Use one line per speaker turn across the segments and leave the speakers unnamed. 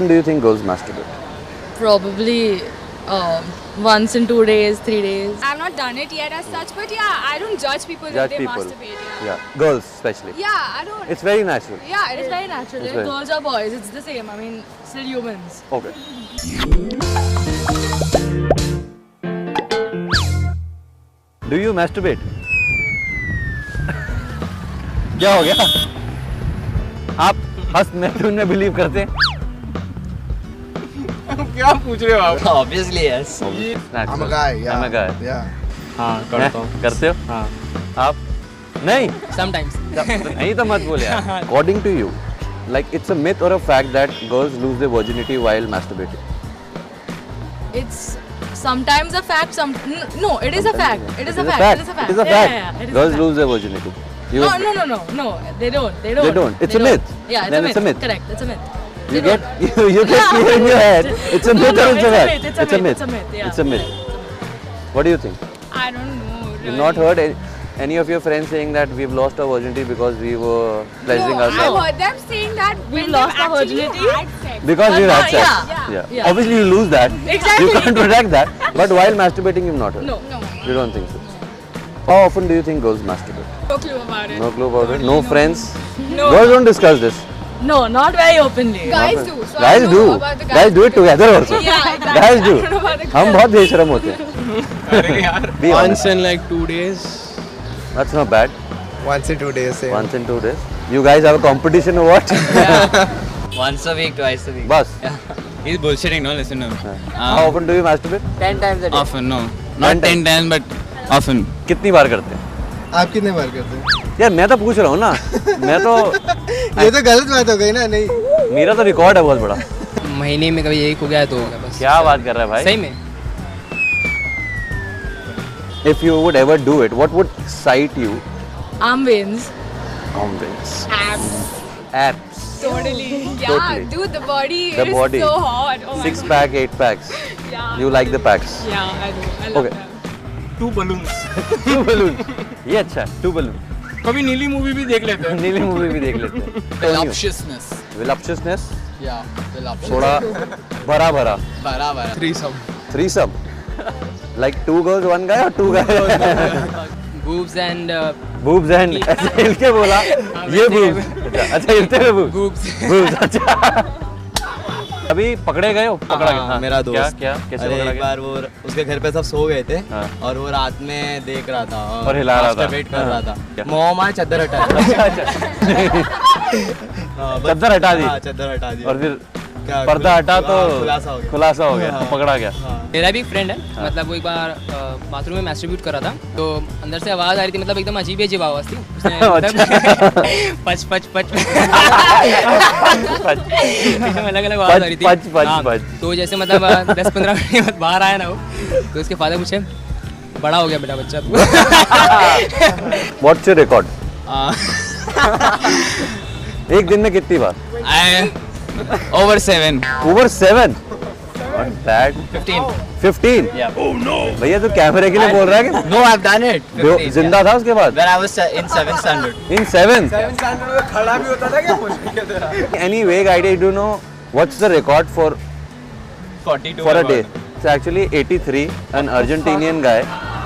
When do you think girls masturbate?
Probably once in 2 days, 3 days.
I've not done it yet as such, but yeah, I don't judge people if
Judge
they
people.
masturbate.
Yeah, girls especially.
Yeah, I don't.
It's very natural.
Yeah,
It's very natural.
It's
If
very-
girls or boys, it's the same. I mean, still humans.
Okay. Do you masturbate? क्या हो गया? आप हस्त मैथुन में believe करते हैं?
क्या पूछ रहे हो आप?
Obviously yes.
I'm a guy. Yeah.
I'm a guy.
Yeah.
हाँ करता हूँ.
करते हो?
हाँ.
आप? नहीं.
Sometimes.
नहीं तो मत बोले यार. According to you, like it's a myth or a fact that girls lose their virginity while masturbating.
It's sometimes a fact. No, it is a fact. It is a fact. It is a fact.
It is a
Yeah,
fact.
yeah, it is a
Girls
fact.
lose their virginity. You-
No. They don't.
They don't. It's a myth.
Yeah,
Then it's a myth.
Correct. It's a myth.
You
They
get
don't.
you get clear in your head. It's a myth
No,
or it's a fact?
It's a myth. It's a myth. Yeah.
It's a myth. What do you think?
I don't know.
You've not heard any of your friends saying that we've lost our virginity because we were pleasuring
No,
ourselves?
I've heard them saying that
We've
when
lost
they've
our
actually
virginity?
had sex.
Because we've had sex.
Yeah.
Obviously you lose that.
Exactly.
You can't protect that. But while masturbating you've not heard.
No.
You don't think so? How often do you think girls masturbate?
No clue about it.
No clue about it? No friends?
No.
Girls don't discuss this.
No, not very openly.
Guys do. So I
Guys
know
do.
about the
Guys do it together also.
Yeah, exactly.
Guys do.
I don't know about the
हम बहुत बेशरम होते हैं. Be honest.
Once in like 2 days.
That's not bad.
Once in 2 days. Same.
Once in 2 days. You guys have a competition or what?
Once a week, twice a week.
Bus.
Yeah. He's bullshitting, no? Listen to him.
How often do you masturbate?
10 times a day. Often, no.
10
Not 10 times, but often.
कितनी बार करते हैं?
आप कितने बार करते हैं?
यार मैं तो पूछ रहा हूँ ना. मैं तो
ये तो गलत बात हो गई ना. नहीं.
मेरा तो रिकॉर्ड है बहुत बड़ा.
महीने में कभी एक हो गया तो हो गया बस.
क्या बात कर रहा है भाई?
सही में.
If you would ever do it, what would excite you?
Arm veins.
Convince. Abs.
Totally. Yeah,
Totally.
dude, the body
The
is
body.
so hot. Oh my
6
God.
pack, 8 packs.
Yeah.
You like the packs?
Yeah, I do. I love
Okay.
that.
2 balloons.
2 balloon. ये अच्छा है. 2 balloon.
कभी नीली movie भी देख लेते हैं.
नीली मूवी भी देख लेते हैं.
Voluptuousness.
Voluptuousness.
Yeah, voluptuous.
थोड़ा भरा भरा.
बराबर. Threesome.
Threesome. Like 2 girls, 1 guy or 2 guys?
Boobs and
Boobs and ऐसे हिल के बोला. ये boobs. अच्छा हिलते हुए boobs.
boobs.
Boobs अच्छा. अभी पकड़े गए हो? पकड़ा गया.
हाँ, मेरा दोस्त.
क्या कैसे
अरे
पकड़ा
एक
गया?
बार वो उसके घर पे सब सो गए थे
हाँ.
और वो रात में देख रहा था
और हिला रहा था.
वेट कर रहा था.
क्या?
मोहम्मद चादर हटा
चादर हटा दी.
चादर हटा दी
और फिर
क्या
पर्दा हटा तो
खुलासा हो गया.
हाँ. पकड़ा गया.
मेरा भी एक फ्रेंड है. मतलब वो एक बार बाथरूम में मैस्टरब्यूट कर रहा था तो अंदर से आवाज़ आ रही थी. मतलब एकदम अजीब आवाज़ थी. उसने मतलब पच पच पच एकदम अलग आवाज़ आ रही थी. हाँ, तो जैसे मतलब 10-15 मिनट के बाद बाहर आया ना वो तो उसके फादर पूछे बड़ा हो गया बेटा बच्चा तू.
What's your record? एक दिन में कितनी बार?
Over 7.
Over 7. Not bad. 15.
Yeah.
भैया तू कैमरे के लिए बोल रहा है कि?
No, I've done it.
जिंदा था उसके बाद?
When I was in 7th standard.
In 7th.
खड़ा भी होता था क्या?
Any vague idea? You know what's the record for
42
a day? It's actually 83. An Argentinian guy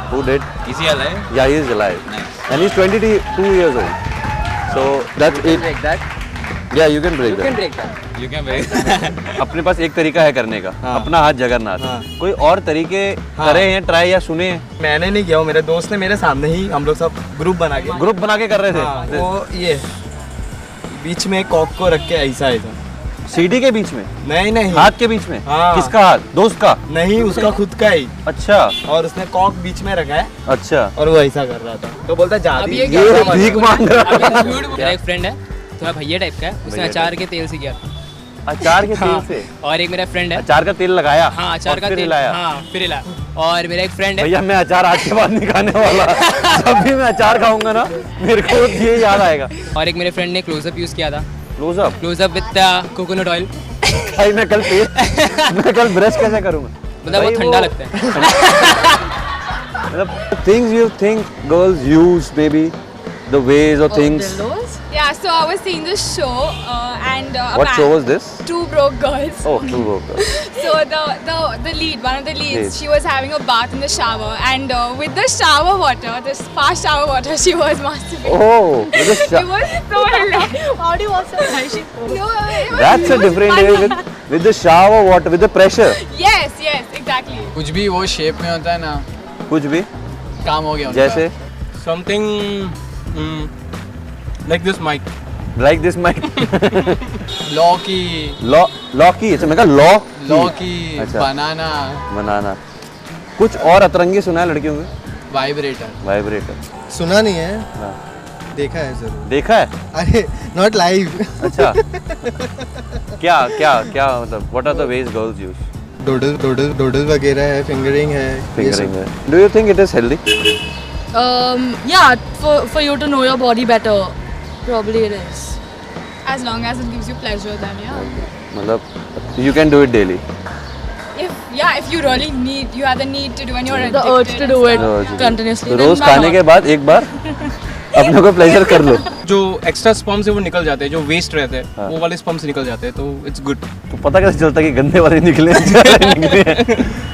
who did.
Is he alive?
Yeah, he is alive. And he's 22 years old. So that's it.
Break that.
Yeah, you can break that.
You can break that.
अपने पास एक तरीका है करने का.
हाँ.
अपना हाथ जगन्नाथ.
हाँ.
कोई और तरीके
हाँ.
करे हैं ट्राई या सुने हैं?
मैंने नहीं किया. मेरे दोस्त ने मेरे सामने ही हम लोग सब ग्रुप बना के
ग्रुप बना के कर रहे थे.
हाँ, वो ये बीच में कॉक को रख के ऐसा
सीढ़ी के बीच में?
नहीं
हाथ के बीच में?
हाँ.
किसका हाथ? दोस्त का?
नहीं उसका खुद का ही.
अच्छा
और उसने कॉक बीच में रखा है
अच्छा.
और वो ऐसा कर रहा था तो बोलता जा
अभी
दी.
ये
ये भीख मांग रहा.
मेरा एक फ्रेंड है थोड़ा भैया टाइप का है. उसने
भैया
अचार के तेल से किया था.
अचार के तेल
हाँ.
से?
और एक मेरा फ्रेंड है.
अचार का तेल लगाया?
हाँ अचार
और
का
फिर
तेल.
हिलाया?
हाँ फिर हिला. और मेरा एक फ्रेंड है.
भैया मैं अचार आज के बाद नहीं खाने वाला. जब भी मैं अचार खाऊंगा ना मेरे को ये याद आएगा.
और एक मेरे फ्रेंड ने क्लोजअप यूज किया था.
Closeup
with coconut oil.
भाई मैं कल ब्रश कैसे करूंगा?
मतलब वो ठंडा लगता है.
मतलब things you think girls use maybe the ways or things.
Dildos?
Yeah, so I was seeing this show and
What show was this?
Two Broke Girls.
Oh, True Broke.
So the lead, one of the leads,
Lead.
she was having a bath in the shower, and with the shower water, this fast shower water, she was masturbating.
Oh, with the
It was so hilarious.
How do you watch the No,
It was
that's a different
funny.
way with the shower water, with the pressure.
Yes, yes, exactly.
कुछ भी वो shape में होता है ना,
कुछ भी
काम हो गया उनका।
जैसे
Something like this mic.
like this mic.
Law की
लॉ की अच्छा मैं कहा लॉ
की
अच्छा।
बनाना
बनाना। कुछ और अतरंगी सुना है लड़कियों में?
वाइब्रेटर।
वाइब्रेटर
सुना नहीं है,
हाँ।
देखा है जरूर।
देखा है?
अरे नॉट लाइव।
अच्छा क्या क्या क्या मतलब what are the ways girls use?
डोडल वगैरह है, फिंगरिंग है, ये
फिंगरिंग
सब।
है। Do you think it is healthy?
Yeah, for you to know your body better, probably it is.
As long as it gives you pleasure, then yeah.
मतलब you can do it daily.
If you really need, you have the need to do, and you're
The urge
addicted
to
and
do it
stuff.
continuously.
तो
then
rose
why
खाने
not?
के बाद एक बार अपने को pleasure कर लो।
जो extra sperm से वो निकल जाते हैं, जो वेस्ट रहते हैं,
हाँ।
वो वाले स्पर्म से निकल जाते हैं, तो इट्स गुड।
तो पता कैसे चलता है कि गंदे वाले निकले निकले?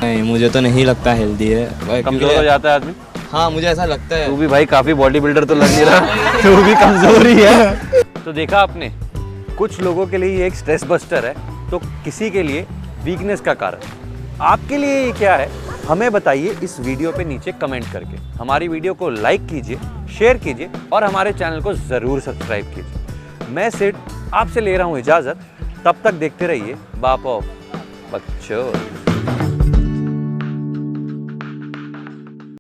नहीं, मुझे तो नहीं लगता हेल्दी है।
कमजोर हो जाता है आदमी।
हाँ, मुझे ऐसा लगता है।
तू भी भाई काफी बॉडी बिल्डर तो लग नहीं रहा, तू भी कमजोर ही है। तो देखा आपने, कुछ लोगों के लिए ये एक स्ट्रेस बस्टर है, तो किसी के लिए वीकनेस का कारण। आपके लिए ये क्या है, हमें बताइए इस वीडियो पे नीचे कमेंट करके। हमारी वीडियो को लाइक कीजिए, शेयर कीजिए और हमारे चैनल को ज़रूर सब्सक्राइब कीजिए। मैं सिड आपसे ले रहा हूँ इजाज़त, तब तक देखते रहिए बाप ऑफ बकचोद।